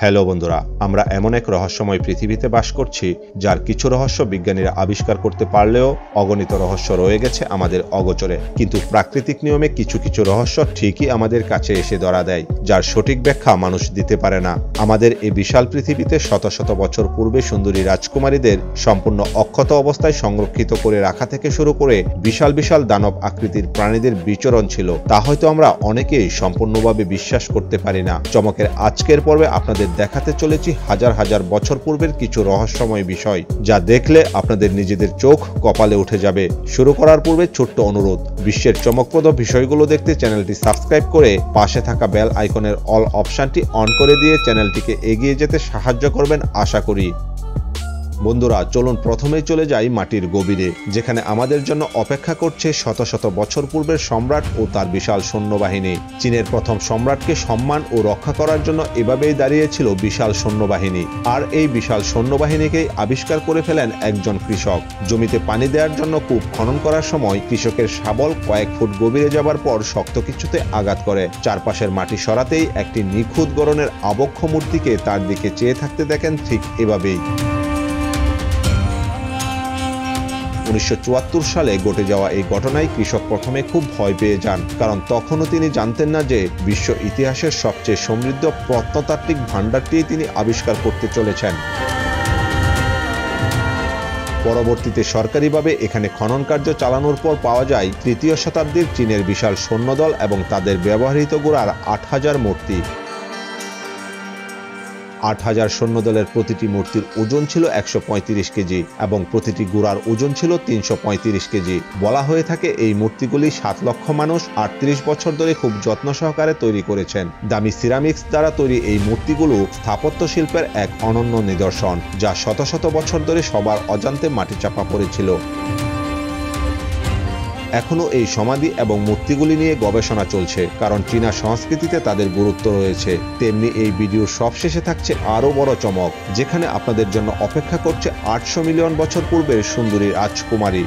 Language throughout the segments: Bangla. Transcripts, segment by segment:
হ্যালো বন্ধুরা, আমরা এমন এক রহস্যময় পৃথিবীতে বাস করছি যার কিছু রহস্য বিজ্ঞানীরা আবিষ্কার করতে পারলেও অগণিত রহস্য রয়ে গেছে আমাদের অগোচরে। কিন্তু প্রাকৃতিক নিয়মে কিছু কিছু রহস্য ঠিকই আমাদের কাছে এসে ধরা দেয়, যার সঠিক ব্যাখ্যা মানুষ দিতে পারে না। আমাদের এই বিশাল পৃথিবীতে শত শত বছর পূর্বে সুন্দরী রাজকুমারীদের সম্পূর্ণ অক্ষত অবস্থায় সংরক্ষিত করে রাখা থেকে শুরু করে বিশাল বিশাল দানব আকৃতির প্রাণীদের বিচরণ ছিল, তা হয়তো আমরা অনেকেই সম্পূর্ণভাবে বিশ্বাস করতে পারি না। চমকের আজকের পর্বে আপনাদের দেখাতে চলেছি হাজার হাজার বছর পূর্বের কিছু রহস্যময় বিষয়, যা দেখলে আপনাদের নিজেদের চোখ কপালে উঠে যাবে। শুরু করার পূর্বে ছোট্ট অনুরোধ, বিশ্বের চমকপ্রদ বিষয়গুলো দেখতে চ্যানেলটি সাবস্ক্রাইব করে পাশে থাকা বেল আইকনের অল অপশনটি অন করে দিয়ে চ্যানেলটিকে এগিয়ে যেতে সাহায্য করবেন আশা করি। বন্ধুরা, চলুন প্রথমেই চলে যাই মাটির গভীরে, যেখানে আমাদের জন্য অপেক্ষা করছে শত শত বছর পূর্বের সম্রাট ও তার বিশাল সৈন্যবাহিনী। চীনের প্রথম সম্রাটকে সম্মান ও রক্ষা করার জন্য এভাবেই দাঁড়িয়েছিল বিশাল সৈন্যবাহিনী। আর এই বিশাল সৈন্যবাহিনীকেই আবিষ্কার করে ফেলেন একজন কৃষক। জমিতে পানি দেওয়ার জন্য কূপ খনন করার সময় কৃষকের শাবল কয়েক ফুট গভীরে যাবার পর শক্ত কিছুতে আঘাত করে। চারপাশের মাটি সরাতেই একটি নিখুঁত গড়নের আবক্ষ মূর্তিকে তার দিকে চেয়ে থাকতে দেখেন ঠিক এভাবেই। 1974 সালে ঘটে যাওয়া এই ঘটনায় কৃষক প্রথমে খুব ভয় পেয়ে যান, কারণ তখনও তিনি জানতেন না যে বিশ্ব ইতিহাসের সবচেয়ে সমৃদ্ধ প্রত্নতাত্ত্বিক ভাণ্ডারটি তিনি আবিষ্কার করতে চলেছেন। পরবর্তীতে সরকারিভাবে এখানে খনন কার্য চালানোর পর পাওয়া যায় তৃতীয় শতাব্দীর চীনের বিশাল সৈন্যদল এবং তাদের ব্যবহৃত ঘোড়ার 8000 মূর্তি। 8000 সৈন্যদলের প্রতিটি মূর্তির ওজন ছিল 135 কেজি এবং প্রতিটি ঘোড়ার ওজন ছিল 335 কেজি। বলা হয়ে থাকে এই মূর্তিগুলি 7 লক্ষ মানুষ 38 বছর ধরে খুব যত্ন সহকারে তৈরি করেছেন। দামি সিরামিক্স দ্বারা তৈরি এই মূর্তিগুলো স্থাপত্য শিল্পের এক অনন্য নিদর্শন, যা শত শত বছর ধরে সবার অজান্তে মাটি চাপা পড়েছিল। এখনও এই সমাধি এবং মূর্তিগুলি নিয়ে গবেষণা চলছে, কারণ চীনা সংস্কৃতিতে তাদের গুরুত্ব রয়েছে। তেমনি এই ভিডিওর সবশেষে থাকছে আরও বড় চমক, যেখানে আপনাদের জন্য অপেক্ষা করছে 800 মিলিয়ন বছর পূর্বের সুন্দরী রাজকুমারী।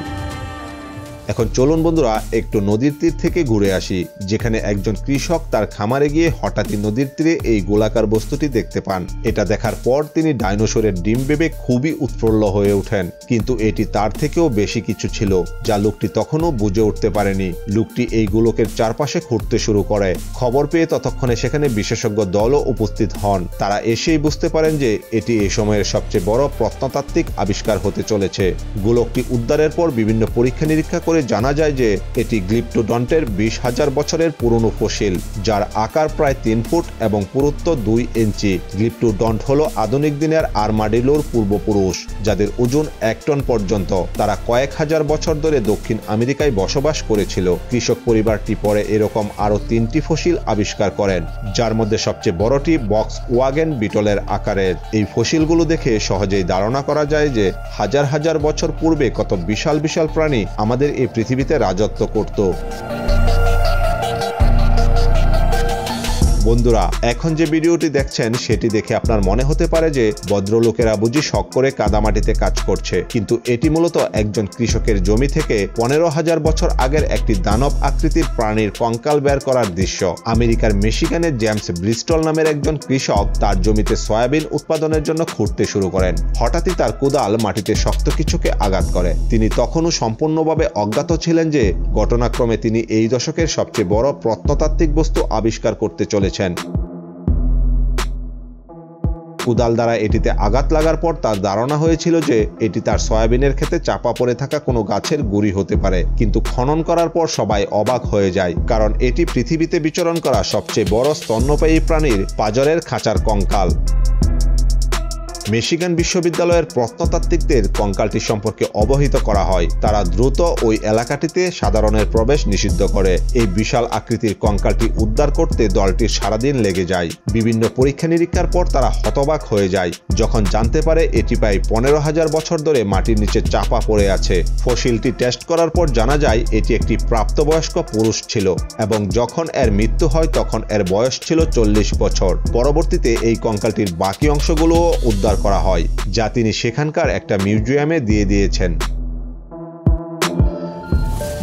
এখন চলুন বন্ধুরা একটু নদীর তীর থেকে ঘুরে আসি, যেখানে একজন কৃষক তার খামারে গিয়ে হঠাৎই নদীর তীরে এই গোলাকার বস্তুটি দেখতে পান। এটা দেখার পর তিনি ডাইনোসরের ডিম ভেবে খুবই উৎফুল্ল হয়ে ওঠেন, কিন্তু এটি তার থেকেও বেশি কিছু ছিল, যা লোকটি তখনও বুঝে উঠতে পারেনি। লোকটি এই গোলকের চারপাশে ঘুরতে শুরু করে। খবর পেয়ে ততক্ষণে সেখানে বিশেষজ্ঞ দলও উপস্থিত হন। তারা এসেই বুঝতে পারেন যে এটি এই সময়ের সবচেয়ে বড় প্রত্নতাত্ত্বিক আবিষ্কার হতে চলেছে। গোলকটি উদ্ধারের পর বিভিন্ন পরীক্ষা নিরীক্ষা করে জানা যায় যে এটি গ্লিপ্টোডন্টের 20,000 বছরের পুরনো ফসিল, যার আকার প্রায় 3 ফুট এবং পুরুত্ব 2 ইঞ্চি। গ্লিপ্টোডন্ট হল আধুনিক দিনের আর্মাডিলোর পূর্বপুরুষ, যাদের ওজন 1 টন পর্যন্ত। তারা কয়েক হাজার বছর ধরে দক্ষিণ আমেরিকায় বসবাস করেছিল। কৃষক পরিবারটি পরে এরকম আরও 3টি ফসিল আবিষ্কার করেন, যার মধ্যে সবচেয়ে বড়টি বক্স ওয়াগেন বিটলের আকারের। এই ফসিলগুলো দেখে সহজেই ধারণা করা যায় যে হাজার হাজার বছর পূর্বে কত বিশাল বিশাল প্রাণী আমাদের এই পৃথিবীতে রাজত্ব করত। বন্ধুরা, এখন যে ভিডিওটি দেখছেন সেটি দেখে আপনার মনে হতে পারে যে ভদ্রলোকেরা বুঝি শখ করে কাদামাটিতে কাজ করছে, কিন্তু এটি মূলত একজন কৃষকের জমি থেকে 15,000 বছর আগের একটি দানব আকৃতির প্রাণীর কঙ্কাল বের করার দৃশ্য। আমেরিকার মিশিগানের জেমস ব্রিস্টল নামের একজন কৃষক তার জমিতে সয়াবিন উৎপাদনের জন্য খুঁড়তে শুরু করেন। হঠাৎই তার কোদাল মাটিতে শক্ত কিছুকে আঘাত করে। তিনি তখনও সম্পূর্ণভাবে অজ্ঞাত ছিলেন যে ঘটনাক্রমে তিনি এই দশকের সবচেয়ে বড় প্রত্নতাত্ত্বিক বস্তু আবিষ্কার করতে চলেছেন। কোদাল দ্বারা এটিতে আঘাত লাগার পর তার ধারণা হয়েছিল যে এটি তার সয়াবিনের ক্ষেতে চাপা পড়ে থাকা কোনো গাছের গুঁড়ি হতে পারে, কিন্তু খনন করার পর সবাই অবাক হয়ে যায়, কারণ এটি পৃথিবীতে বিচরণ করা সবচেয়ে বড় স্তন্যপায়ী প্রাণীর পাঁজরের খাঁচার কঙ্কাল। মিশিগান বিশ্ববিদ্যালয়ের প্রত্নতাত্ত্বিকদের কঙ্কালটি সম্পর্কে অবহিত করা হয়। তারা দ্রুত ওই এলাকাটিতে সাধারণের প্রবেশ নিষিদ্ধ করে। এই বিশাল আকৃতির কঙ্কালটি উদ্ধার করতে দলটির সারাদিন লেগে যায়। বিভিন্ন পরীক্ষা নিরীক্ষার পর তারা হতবাক হয়ে যায় যখন জানতে পারে এটি প্রায় 15,000 বছর ধরে মাটির নিচে চাপা পড়ে আছে। ফসিলটি টেস্ট করার পর জানা যায় এটি একটি প্রাপ্তবয়স্ক পুরুষ ছিল এবং যখন এর মৃত্যু হয় তখন এর বয়স ছিল 40 বছর। পরবর্তীতে এই কঙ্কালটির বাকি অংশগুলোও উদ্ধার করা হয়, যা তিনি সেখানকার একটা মিউজিয়ামে দিয়ে দিয়েছেন।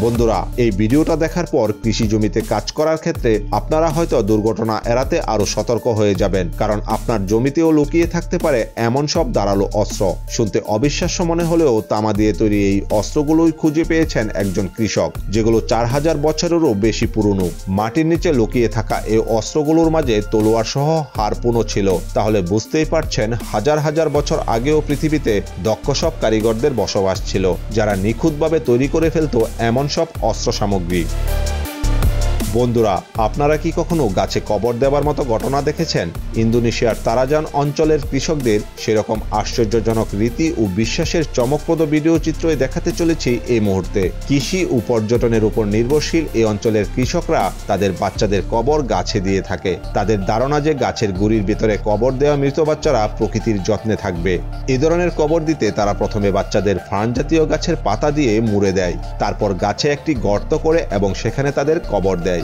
বন্ধুরা, এই ভিডিওটা দেখার পর কৃষি জমিতে কাজ করার ক্ষেত্রে আপনারা হয়তো দুর্ঘটনা এড়াতে আরো সতর্ক হয়ে যাবেন, কারণ আপনার জমিতেও লুকিয়ে থাকতে পারে এমন সব ধারালো অস্ত্র। শুনতে অবিশ্বাস্য মনে হলেও তামা দিয়ে তৈরি এই অস্ত্রগুলোই খুঁজে পেয়েছেন একজন কৃষক, যেগুলো 4000 বছরেরও বেশি পুরনো। মাটির নিচে লুকিয়ে থাকা এই অস্ত্রগুলোর মাঝে তলোয়ার সহ হারপুনও ছিল। তাহলে বুঝতেই পারছেন হাজার হাজার বছর আগেও পৃথিবীতে দক্ষ সব কারিগরদের বসবাস ছিল, যারা নিখুঁতভাবে তৈরি করে ফেলত এমন সব অস্ত্র সামগ্রী। বন্ধুরা, আপনারা কি কখনো গাছে কবর দেওয়ার মতো ঘটনা দেখেছেন? ইন্দোনেশিয়ার তারাজান অঞ্চলের কৃষকদের সেরকম আশ্চর্যজনক রীতি ও বিশ্বাসের চমকপ্রদ ভিডিও চিত্রই দেখাতে চলেছি এই মুহূর্তে। কৃষি ও পর্যটনের উপর নির্ভরশীল এই অঞ্চলের কৃষকরা তাদের বাচ্চাদের কবর গাছে দিয়ে থাকে। তাদের ধারণা যে গাছের গুড়ির ভিতরে কবর দেওয়া মৃত বাচ্চারা প্রকৃতির যত্নে থাকবে। এ ধরনের কবর দিতে তারা প্রথমে বাচ্চাদের ফার্ন জাতীয় গাছের পাতা দিয়ে মুড়ে দেয়, তারপর গাছে একটি গর্ত করে এবং সেখানে তাদের কবর দেয়।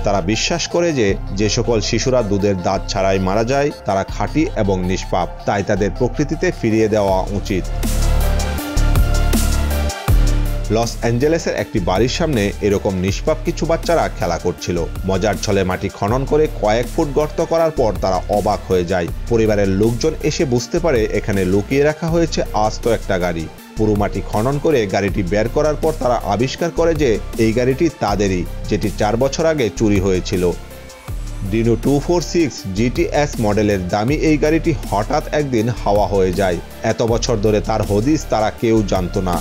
তারা বিশ্বাস করে যে সকল শিশুরা দুধের দাঁত ছাড়াই মারা যায় তারা খাঁটি এবং নিষ্পাপ, তাই তাদের প্রকৃতিতে ফিরিয়ে দেওয়া উচিত। লস অ্যাঞ্জেলেসের একটি বাড়ির সামনে এরকম নিষ্পাপ কিছু বাচ্চারা খেলা করছিল। মজার ছলে মাটি খনন করে কয়েক ফুট গর্ত করার পর তারা অবাক হয়ে যায়। পরিবারের লোকজন এসে বুঝতে পারে এখানে লুকিয়ে রাখা হয়েছে আস্ত একটা গাড়ি। পুরো মাটি খনন করে গাড়িটি বের করার পর তারা আবিষ্কার করে যে এই গাড়িটি তাদেরই, যেটি 4 বছর আগে চুরি হয়েছিল। ডিনো 246 GTS মডেলের দামি এই গাড়িটি হঠাৎ একদিন হাওয়া হয়ে যায়। এত বছর ধরে তার হদিস তারা কেউ জানত না।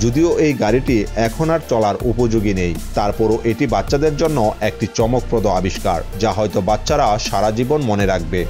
যদিও এই গাড়িটি এখন আর চলার উপযোগী নেই, তারপরও এটি বাচ্চাদের জন্য একটি চমকপ্রদ আবিষ্কার, যা হয়তো বাচ্চারা সারা জীবন মনে রাখবে।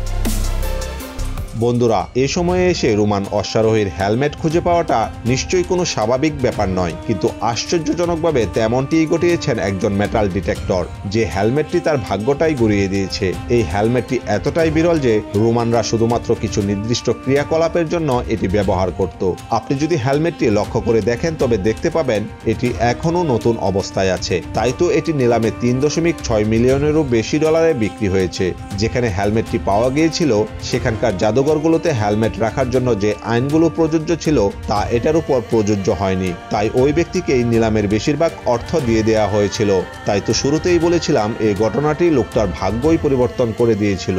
বন্ধুরা, এ সময়ে এসে রোমান অশ্বারোহীর হেলমেট খুঁজে পাওয়াটা নিশ্চয়ই কোনো স্বাভাবিক ব্যাপার নয়, কিন্তু আশ্চর্যজনকভাবে তেমনটিই ঘটিয়েছেন একজন মেটাল ডিটেক্টর, যে হেলমেটটি তার ভাগ্যটাই গড়িয়ে দিয়েছে। এই হেলমেটটি এতটাই বিরল যে রোমানরা শুধুমাত্র কিছু নির্দিষ্ট ক্রিয়াকলাপের জন্য এটি ব্যবহার করত। আপনি যদি হেলমেটটি লক্ষ্য করে দেখেন তবে দেখতে পাবেন এটি এখনও নতুন অবস্থায় আছে। তাই তো এটি নিলামে 3.6 মিলিয়নেরও বেশি ডলারে বিক্রি হয়েছে। যেখানে হেলমেটটি পাওয়া গিয়েছিল সেখানকার জাদুঘরগুলোতে হেলমেট রাখার জন্য যে আইনগুলো প্রযোজ্য ছিল তা এটার উপর প্রযোজ্য হয়নি, তাই ওই ব্যক্তিকেই নিলামের বেশিরভাগ অর্থ দিয়ে দেওয়া হয়েছিল। তাই তো শুরুতেই বলেছিলাম এই ঘটনাটি লোকটার ভাগ্যই পরিবর্তন করে দিয়েছিল।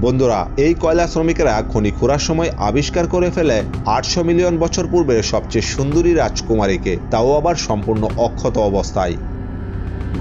বন্ধুরা, এই কয়লা শ্রমিকেরা খনি খোঁড়ার সময় আবিষ্কার করে ফেলে 800 মিলিয়ন বছর পূর্বের সবচেয়ে সুন্দরী রাজকুমারীকে, তাও আবার সম্পূর্ণ অক্ষত অবস্থায়।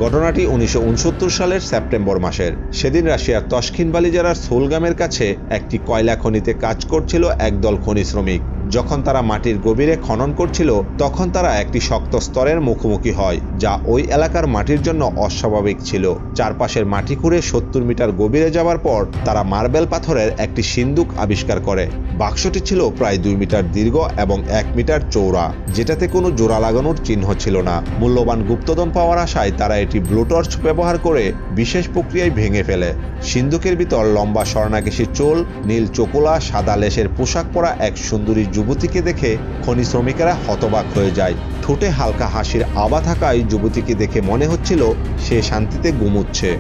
ঘটনাটি 1969 সালের সেপ্টেম্বর মাসের। সেদিন রাশিয়ার তশকিনবালি জেলার সোলগামের কাছে একটি কয়লা খনিতে কাজ করছিল একদল খনি শ্রমিক। যখন তারা মাটির গভীরে খনন করছিল তখন তারা একটি শক্ত স্তরের মুখোমুখি হয়, যা ওই এলাকার মাটির জন্য অস্বাভাবিক ছিল। চারপাশের মাটি খুঁড়ে 70 মিটার গভীরে যাওয়ার পর তারা মার্বেল পাথরের একটি সিন্দুক আবিষ্কার করে। বাক্সটি ছিল প্রায় 2 মিটার দীর্ঘ এবং 1 মিটার চৌড়া, যেটাতে কোনো জোড়া লাগানোর চিহ্ন ছিল না। মূল্যবান গুপ্তধন পাওয়ার আশায় তারা এটি ব্লুটর্চ ব্যবহার করে বিশেষ প্রক্রিয়ায় ভেঙে ফেলে। সিন্দুকের ভিতর লম্বা স্বর্ণাকেশী চুল, নীল চোকলা, সাদা লেশের পোশাক পরা এক সুন্দরী যুবতীকে দেখে খনি শ্রমিকেরা হতবাক হয়ে যায়। ঠোঁটে হালকা হাসির আভা থাকায় যুবতীকে দেখে মনে হচ্ছিল সে শান্তিতে ঘুমুচ্ছে।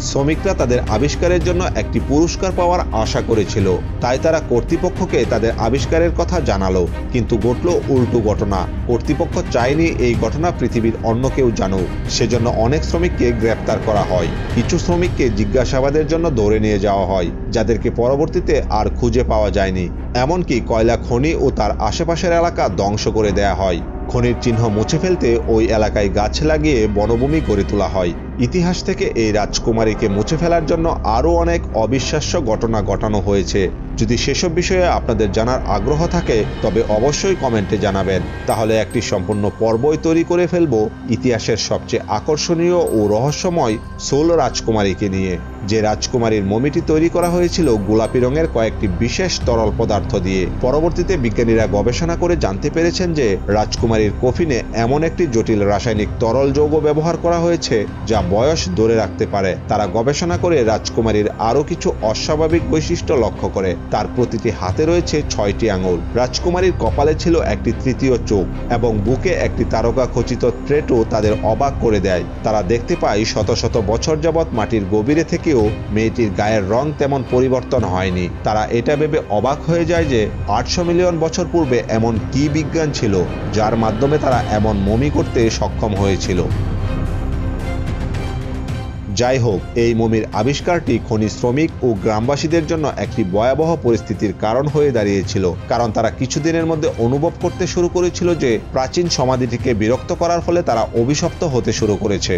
শ্রমিকরা তাদের আবিষ্কারের জন্য একটি পুরস্কার পাওয়ার আশা করেছিল, তাই তারা কর্তৃপক্ষকে তাদের আবিষ্কারের কথা জানালো। কিন্তু ঘটল উল্টো ঘটনা। কর্তৃপক্ষ চায়নি এই ঘটনা পৃথিবীর অন্য কেউ জানুক, সেজন্য অনেক শ্রমিককে গ্রেপ্তার করা হয়। কিছু শ্রমিককে জিজ্ঞাসাবাদের জন্য ধরে নিয়ে যাওয়া হয়, যাদেরকে পরবর্তীতে আর খুঁজে পাওয়া যায়নি। এমনকি কয়লা খনি ও তার আশেপাশের এলাকা ধ্বংস করে দেয়া হয়। খনির চিহ্ন মুছে ফেলতে ওই এলাকায় গাছ লাগিয়ে বনভূমি গড়ে তোলা হয়। ইতিহাস থেকে এই রাজকুমারীকে মুছে ফেলার জন্য আরও অনেক অবিশ্বাস্য ঘটনা ঘটানো হয়েছে। যদি সেসব বিষয়ে আপনাদের জানার আগ্রহ থাকে তবে অবশ্যই কমেন্টে জানাবেন, তাহলে একটি সম্পূর্ণ পর্বই তৈরি করে ফেলব ইতিহাসের সবচেয়ে আকর্ষণীয় ও রহস্যময় সোল রাজকুমারীকে নিয়ে। যে রাজকুমারীর মমিটি তৈরি করা হয়েছিল গোলাপি রঙের কয়েকটি বিশেষ তরল পদার্থ দিয়ে। পরবর্তীতে বিজ্ঞানীরা গবেষণা করে জানতে পেরেছেন যে রাজকুমারীর কফিনে এমন একটি জটিল রাসায়নিক তরল যৌগ ব্যবহার করা হয়েছে যা বয়স ধরে রাখতে পারে। তারা গবেষণা করে রাজকুমারীর আরও কিছু অস্বাভাবিক বৈশিষ্ট্য লক্ষ্য করে। তার প্রতিটি হাতে রয়েছে 6টি আঙুল। রাজকুমারীর কপালে ছিল একটি তৃতীয় চোখ এবং বুকে একটি তারকা খচিত ট্রেটও তাদের অবাক করে দেয়। তারা দেখতে পায় শত শত বছর যাবৎ মাটির গভীরে থেকেও মেয়েটির গায়ের রং তেমন পরিবর্তন হয়নি। তারা এটা ভেবে অবাক হয়ে যায় যে 800 মিলিয়ন বছর পূর্বে এমন কি বিজ্ঞান ছিল যার মাধ্যমে তারা এমন মমি করতে সক্ষম হয়েছিল। যাই হোক, এই মমির আবিষ্কারটি খনি শ্রমিক ও গ্রামবাসীদের জন্য একটি ভয়াবহ পরিস্থিতির কারণ হয়ে দাঁড়িয়েছিল, কারণ তারা কিছুদিনের মধ্যে অনুভব করতে শুরু করেছিল যে প্রাচীন সমাধিটিকে বিরক্ত করার ফলে তারা অভিশপ্ত হতে শুরু করেছে।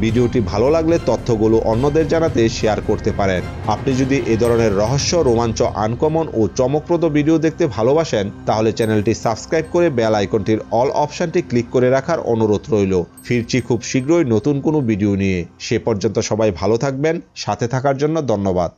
ভিডিওটি ভালো লাগলে তথ্যগুলো অন্যদের জানাতে শেয়ার করতে পারেন। আপনি যদি এই ধরনের রহস্য, রোমাঞ্চ, আনকমন ও চমকপ্রদ ভিডিও দেখতে ভালোবাসেন তাহলে চ্যানেলটি সাবস্ক্রাইব করে বেল আইকনটির অল অপশনটি ক্লিক করে রাখার অনুরোধ রইল। ফিরছি খুব শীঘ্রই নতুন কোনো ভিডিও নিয়ে। সে পর্যন্ত সবাই ভালো থাকবেন। সাথে থাকার জন্য ধন্যবাদ।